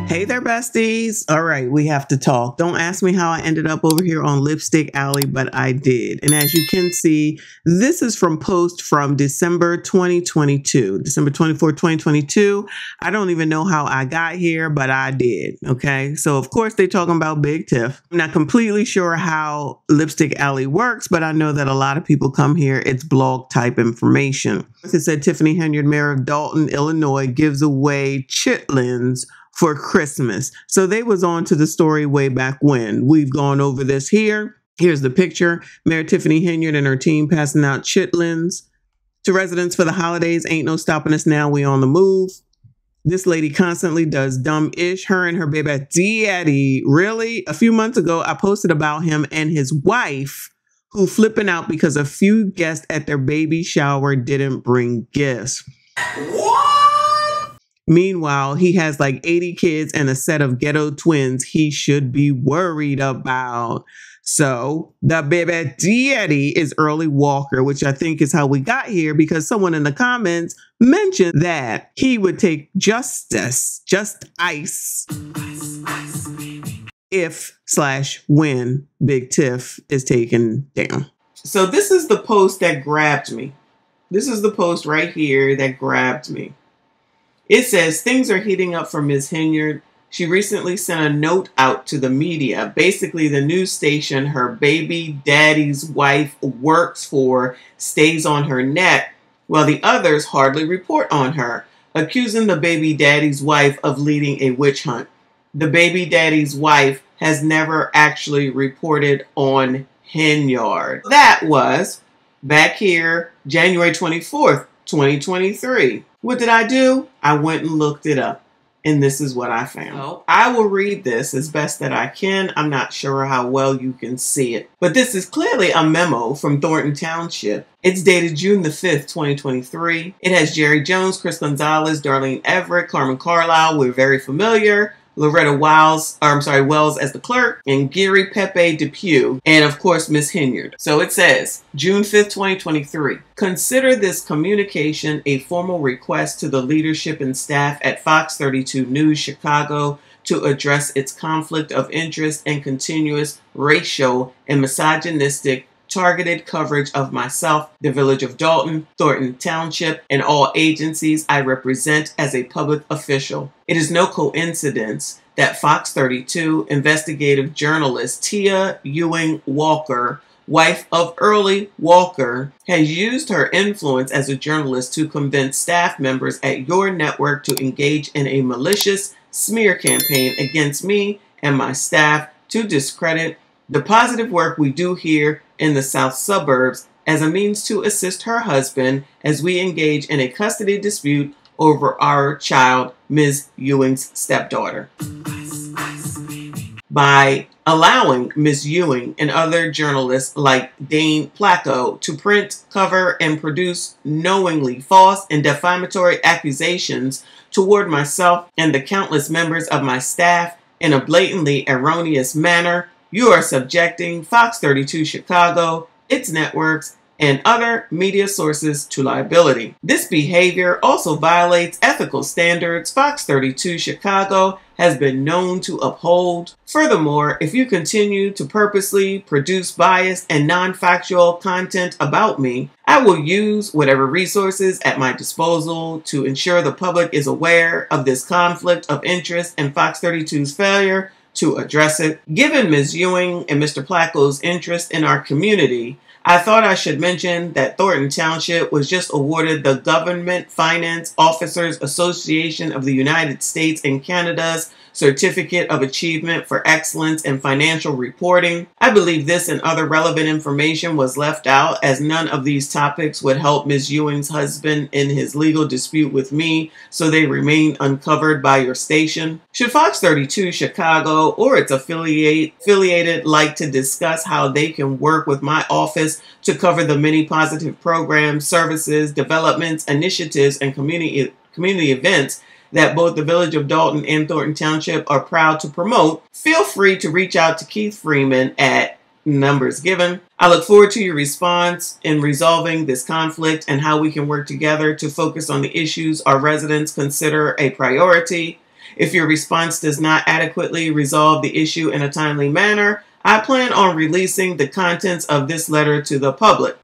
Hey there, besties. All right, we have to talk. Don't ask me how I ended up over here on Lipstick Alley, but I did. And as you can see, this is from post from December 2022, December 24, 2022. I don't even know how I got here, but I did. Okay, so of course they're talking about Big Tiff. I'm not completely sure how Lipstick Alley works, but I know that a lot of people come here. It's blog type information. It said Tiffany Henyard, mayor of Dalton, Illinois, gives away chitlins for Christmas. So they was on to the story way back when. We've gone over this here. Here's the picture. Mayor Tiffany Henyard and her team passing out chitlins to residents for the holidays. Ain't no stopping us now. We on the move. This lady constantly does dumb-ish. Her and her baby daddy. Really? A few months ago, I posted about him and his wife who flipping out because a few guests at their baby shower didn't bring gifts. What? Meanwhile, he has like 80 kids and a set of ghetto twins he should be worried about. So the baby daddy is Early Walker, which I think is how we got here because someone in the comments mentioned that he would take just ice if/when Big Tiff is taken down. So this is the post that grabbed me. This is the post right here that grabbed me. It says, things are heating up for Ms. Henyard. She recently sent a note out to the media. Basically, the news station her baby daddy's wife works for stays on her neck, while the others hardly report on her, accusing the baby daddy's wife of leading a witch hunt. The baby daddy's wife has never actually reported on Henyard. That was back here, January 24th, 2023. What did I do? I went and looked it up, and this is what I found. I will read this as best that I can. I'm not sure how well you can see it, but this is clearly a memo from Thornton Township. It's dated June the 5th, 2023. It has Jerry Jones, Chris Gonzalez, Darlene Everett, Carmen Carlisle, we're very familiar, Loretta Wells as the clerk, and Gary Pepe Depew, and of course, Miss Henyard. So it says, June 5th, 2023. Consider this communication a formal request to the leadership and staff at Fox 32 News Chicago to address its conflict of interest and continuous racial and misogynistic targeted coverage of myself, the Village of Dalton, Thornton Township, and all agencies I represent as a public official. It is no coincidence that Fox 32 investigative journalist Tia Ewing Walker, wife of Early Walker, has used her influence as a journalist to convince staff members at your network to engage in a malicious smear campaign against me and my staff to discredit the positive work we do here in the South Suburbs as a means to assist her husband as we engage in a custody dispute over our child, Ms. Ewing's stepdaughter. By allowing Ms. Ewing and other journalists like Dane Placco to print, cover, and produce knowingly false and defamatory accusations toward myself and the countless members of my staff in a blatantly erroneous manner, you are subjecting Fox 32 Chicago, its networks, and other media sources to liability. This behavior also violates ethical standards Fox 32 Chicago has been known to uphold. Furthermore, if you continue to purposely produce biased and non-factual content about me, I will use whatever resources at my disposal to ensure the public is aware of this conflict of interest and Fox 32's failure to address it. Given Ms. Ewing and Mr. Placco's interest in our community, I thought I should mention that Thornton Township was just awarded the Government Finance Officers Association of the United States and Canada's Certificate of Achievement for Excellence in Financial Reporting. I believe this and other relevant information was left out as none of these topics would help Ms. Ewing's husband in his legal dispute with me, so they remain uncovered by your station. Should Fox 32 Chicago or its affiliated like to discuss how they can work with my office to cover the many positive programs, services, developments, initiatives, and community events that both the Village of Dalton and Thornton Township are proud to promote, feel free to reach out to Keith Freeman at numbers given. I look forward to your response in resolving this conflict and how we can work together to focus on the issues our residents consider a priority. If your response does not adequately resolve the issue in a timely manner, I plan on releasing the contents of this letter to the public.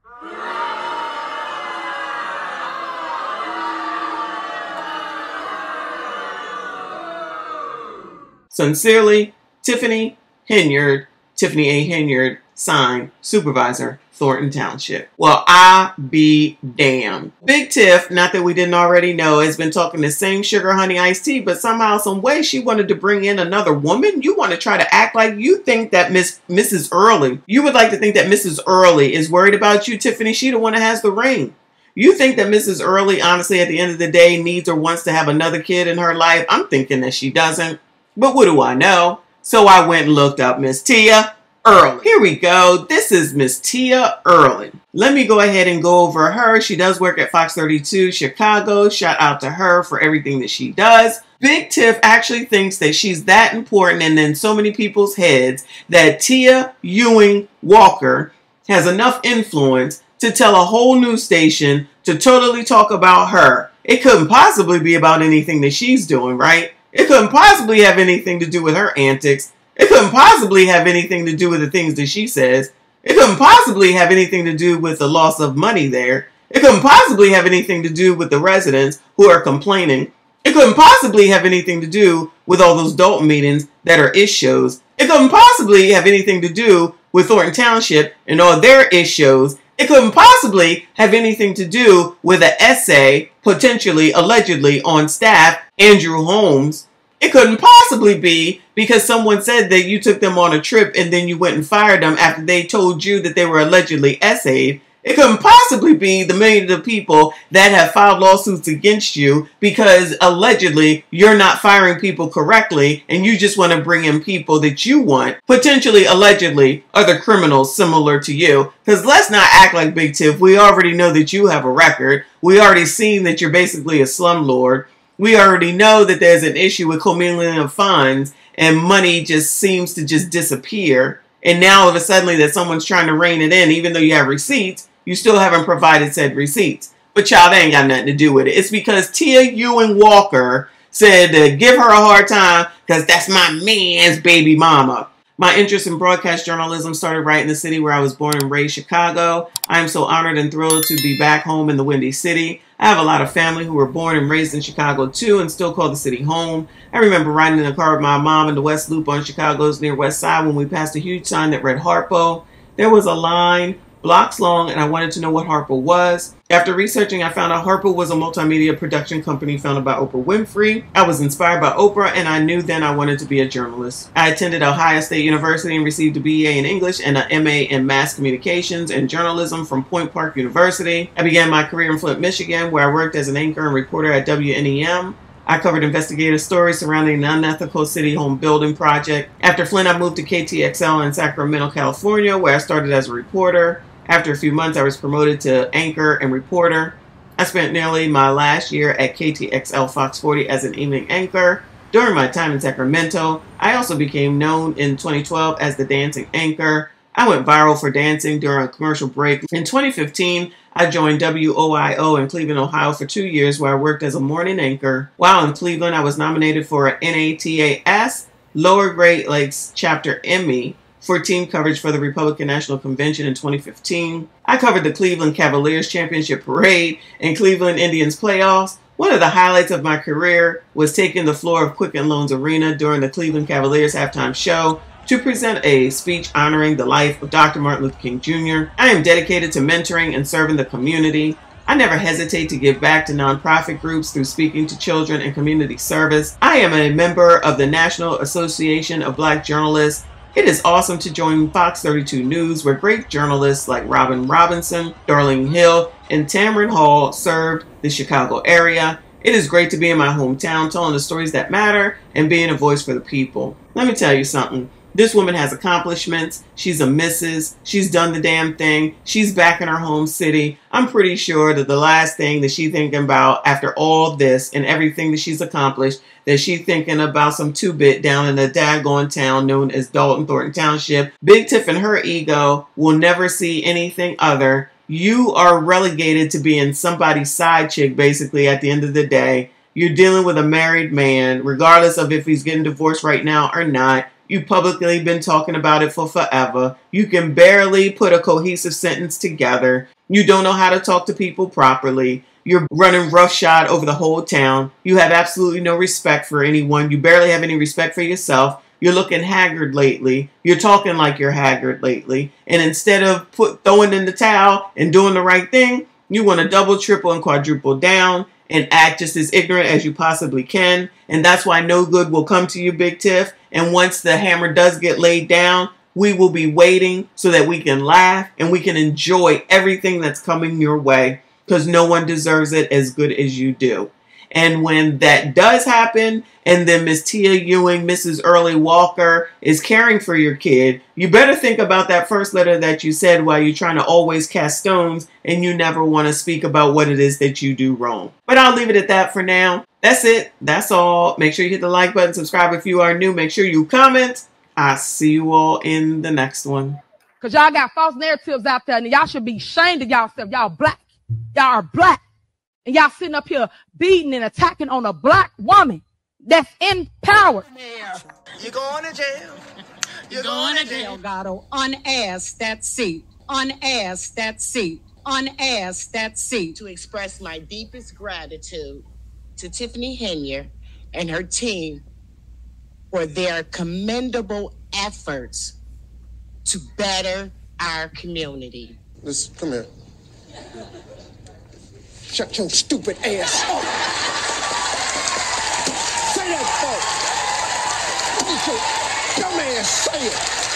Sincerely, Tiffany Henyard, Tiffany A. Henyard, signed, Supervisor, Thornton Township. Well, I be damned. Big Tiff, not that we didn't already know, has been talking the same sugar honey iced tea, but somehow, some way, she wanted to bring in another woman. You want to try to act like you think that Mrs. Early, you would like to think that Mrs. Early is worried about you, Tiffany. She the one that has the ring. You think that Mrs. Early, honestly, at the end of the day, needs or wants to have another kid in her life? I'm thinking that she doesn't. But what do I know? So I went and looked up Miss Tia Early. Here we go. This is Miss Tia Early. Let me go ahead and go over her. She does work at Fox 32 Chicago. Shout out to her for everything that she does. Big Tiff actually thinks that she's that important and in so many people's heads that Tia Ewing Walker has enough influence to tell a whole news station to totally talk about her. It couldn't possibly be about anything that she's doing, right? It couldn't possibly have anything to do with her antics. It couldn't possibly have anything to do with the things that she says. It couldn't possibly have anything to do with the loss of money there. It couldn't possibly have anything to do with the residents who are complaining. It couldn't possibly have anything to do with all those Dalton meetings that are issues. It couldn't possibly have anything to do with Thornton Township and all their issues. It couldn't possibly have anything to do with an essay, potentially, allegedly, on staff, Andrew Holmes. It couldn't possibly be because someone said that you took them on a trip and then you went and fired them after they told you that they were allegedly essayed. It couldn't possibly be the millions of people that have filed lawsuits against you because allegedly you're not firing people correctly and you just want to bring in people that you want, potentially, allegedly, other criminals similar to you. Because let's not act like Big Tiff. We already know that you have a record. We already seen that you're basically a slumlord. We already know that there's an issue with commingling of funds and money just seems to just disappear. And now all of a sudden that someone's trying to rein it in, even though you have receipts, you still haven't provided said receipts. But child, that ain't got nothing to do with it. It's because Tia Ewing Walker said to give her a hard time because that's my man's baby mama. My interest in broadcast journalism started right in the city where I was born and raised, Chicago. I am so honored and thrilled to be back home in the Windy City. I have a lot of family who were born and raised in Chicago too and still call the city home. I remember riding in a car with my mom in the West Loop on Chicago's near West Side when we passed a huge sign that read Harpo. There was a line blocks long and I wanted to know what Harpo was. After researching, I found out Harpo was a multimedia production company founded by Oprah Winfrey. I was inspired by Oprah and I knew then I wanted to be a journalist. I attended Ohio State University and received a BA in English and an MA in Mass Communications and Journalism from Point Park University. I began my career in Flint, Michigan, where I worked as an anchor and reporter at WNEM. I covered investigative stories surrounding the unethical city home building project. After Flint, I moved to KTXL in Sacramento, California, where I started as a reporter. After a few months, I was promoted to anchor and reporter. I spent nearly my last year at KTXL Fox 40 as an evening anchor. During my time in Sacramento, I also became known in 2012 as the dancing anchor. I went viral for dancing during a commercial break. In 2015, I joined WOIO in Cleveland, Ohio for 2 years where I worked as a morning anchor. While in Cleveland, I was nominated for an NATAS Lower Great Lakes Chapter Emmy for team coverage for the Republican National Convention in 2015. I covered the Cleveland Cavaliers Championship Parade and Cleveland Indians playoffs. One of the highlights of my career was taking the floor of Quicken Loans Arena during the Cleveland Cavaliers halftime show to present a speech honoring the life of Dr. Martin Luther King Jr. I am dedicated to mentoring and serving the community. I never hesitate to give back to nonprofit groups through speaking to children and community service. I am a member of the National Association of Black Journalists. It is awesome to join Fox 32 News, where great journalists like Robin Robinson, Darlene Hill, and Tamron Hall served the Chicago area. It is great to be in my hometown, telling the stories that matter and being a voice for the people. Let me tell you something. This woman has accomplishments. She's a missus. She's done the damn thing. She's back in her home city. I'm pretty sure that the last thing that she's thinking about after all this and everything that she's accomplished, that she's thinking about some two-bit down in a daggone town known as Dalton, Thornton Township. Big Tiff and her ego will never see anything other. You are relegated to being somebody's side chick, basically, at the end of the day. You're dealing with a married man, regardless of if he's getting divorced right now or not. You've publicly been talking about it for forever. You can barely put a cohesive sentence together. You don't know how to talk to people properly. You're running roughshod over the whole town. You have absolutely no respect for anyone. You barely have any respect for yourself. You're looking haggard lately. You're talking like you're haggard lately. And instead of throwing in the towel and doing the right thing, you want to double, triple, and quadruple down and act just as ignorant as you possibly can. And that's why no good will come to you, Big Tiff. And once the hammer does get laid down, we will be waiting so that we can laugh and we can enjoy everything that's coming your way, because no one deserves it as good as you do. And when that does happen, and then Miss Tia Ewing, Mrs. Early Walker is caring for your kid, you better think about that first letter that you said while you're trying to always cast stones and you never want to speak about what it is that you do wrong. But I'll leave it at that for now. That's it. That's all. Make sure you hit the like button, subscribe if you are new. Make sure you comment. I'll see you all in the next one. Because y'all got false narratives out there, and y'all should be ashamed of y'allself. Y'all black. Y'all are black. And y'all sitting up here beating and attacking on a black woman that's in power. You're going to jail. You're going to jail. Delgado, unass that seat. Unass that seat. Unass that seat. To express my deepest gratitude to Tiffany Henya and her team for their commendable efforts to better our community. Come here. Shut your stupid ass up. Say that, folks. Your dumb ass, say it.